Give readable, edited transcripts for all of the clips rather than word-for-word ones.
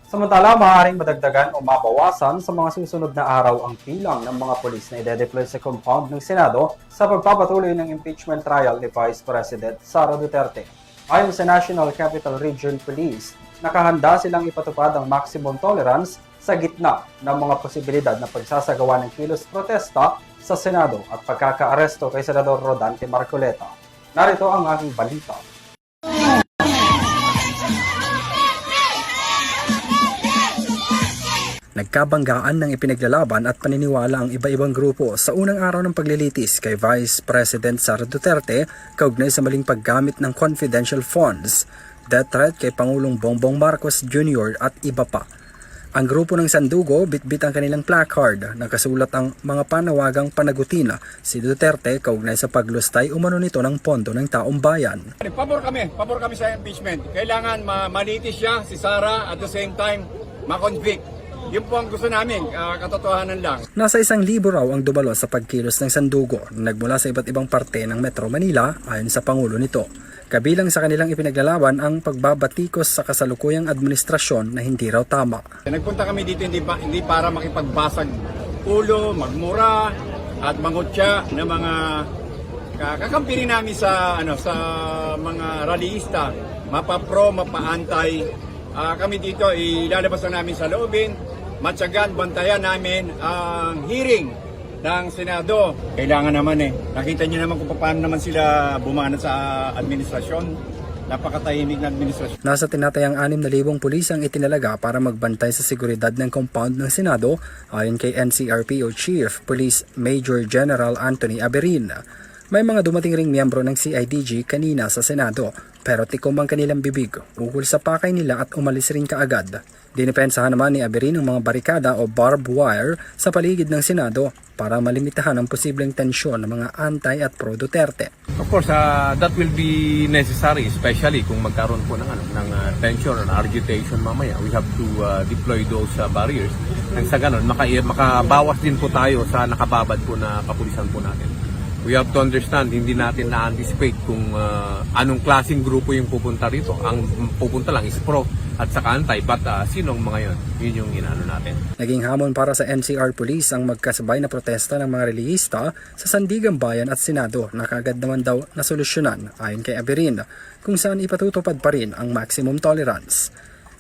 Samantala, maaaring madagdagan o mabawasan sa mga susunod na araw ang bilang ng mga pulis na ide-deploy sa compound ng Senado sa pagpapatuloy ng impeachment trial ni Vice President Sara Duterte. Ayon sa National Capital Region Police, nakahanda silang ipatupad ang maximum tolerance sa gitna ng mga posibilidad na pagsasagawa ng kilos protesta sa Senado at pagkakaaresto kay Senador Rodante Marcoleta. Narito ang aking balita. Nagkabanggaan ng ipinaglalaban at paniniwala ang iba-ibang grupo sa unang araw ng paglilitis kay Vice President Sara Duterte kaugnay sa maling paggamit ng confidential funds, death threat kay Pangulong Bongbong Marcos Jr. at iba pa. Ang grupo ng Sandugo bitbit ang kanilang placard na kasulat ang mga panawagang panagutin si Duterte kaugnay sa paglustay umano nito ng pondo ng taong bayan. Pabor kami sa impeachment. Kailangan malitis siya, si Sara, at the same time, ma-convict. Yun po ang gusto namin, katotohanan lang. Nasa 1,000 raw ang dumalo sa pagkilos ng Sandugo na nagmula sa iba't ibang parte ng Metro Manila ayon sa Pangulo nito. Kabilang sa kanilang ipinaglalaban ang pagbabatikos sa kasalukuyang administrasyon na hindi raw tama. Nagpunta kami dito hindi para makipagbasag ulo, magmura at mangutya ng mga kakampi namin sa mga rallyista, mapa-pro, mapa-antay. Kami dito ilalabas na namin sa loobin, matyagan, bantayan namin ang hearing ng Senado. Kailangan naman nakita niyo naman kung paano naman sila bumana sa administrasyon. Napakatahimik na administrasyon. Nasa tinatayang 6,000 pulis ang itinalaga para magbantay sa seguridad ng compound ng Senado ayon kay NCRPO Chief Police Major General Anthony Aberin. May mga dumating ring miyembro ng CIDG kanina sa Senado pero tikom ang kanilang bibig ukol sa pakay nila at umalis rin kaagad. Dinipensahan naman ni Aberin ang mga barikada o barbed wire sa paligid ng Senado para malimitahan ang posibleng tensyon ng mga anti at pro Duterte. Of course, that will be necessary, especially kung magkaroon po ng tension or agitation mamaya. We have to deploy those barriers. Nang sa ganun, makabawas din po tayo sa nakababad po na kapulisan po natin. We have to understand, hindi natin na-anticipate kung anong klaseng grupo yung pupunta rito. Ang pupunta lang is pro at saka anti, but sinong mga yun? Yun yung inaano natin. Naging hamon para sa NCR Police ang magkasabay na protesta ng mga relihista sa Sandigan Bayan at Senado na kaagad naman daw nasolusyonan ayon kay Aberin kung saan ipatutupad pa rin ang maximum tolerance.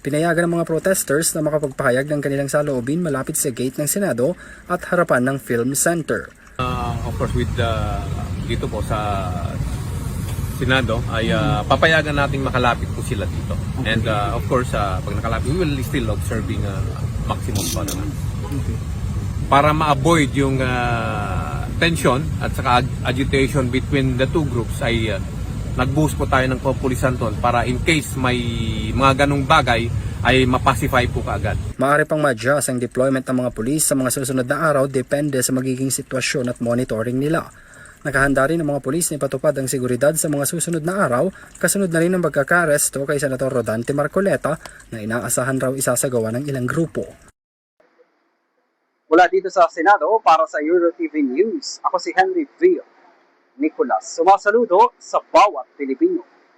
Pinayagan ng mga protesters na makapagpahayag ng kanilang saloobin malapit sa gate ng Senado at harapan ng Film Center. Of course, with dito po sa Senado ay papayagan nating makalapit po sila dito. And of course, pag nakalapit, we will still observing maximum tolerance. Para ma-avoid yung tension at saka agitation between the two groups ay nag-boost po tayo ng kapulisan doon para in case may mga ganong bagay ay mapacify po kaagad. Maaari pang ma-adjust ang deployment ng mga pulis sa mga susunod na araw depende sa magiging sitwasyon at monitoring nila. Nakahanda rin ang mga pulis na ipatupad ang seguridad sa mga susunod na araw, kasunod na rin ang pagkakaresto kay Senator Rodante Marcoleta na inaasahan raw isasagawa ng ilang grupo. Mula dito sa Senado para sa EuroTV News, ako si Henry V. Nicolas. Sumasaludo sa bawat Pilipino.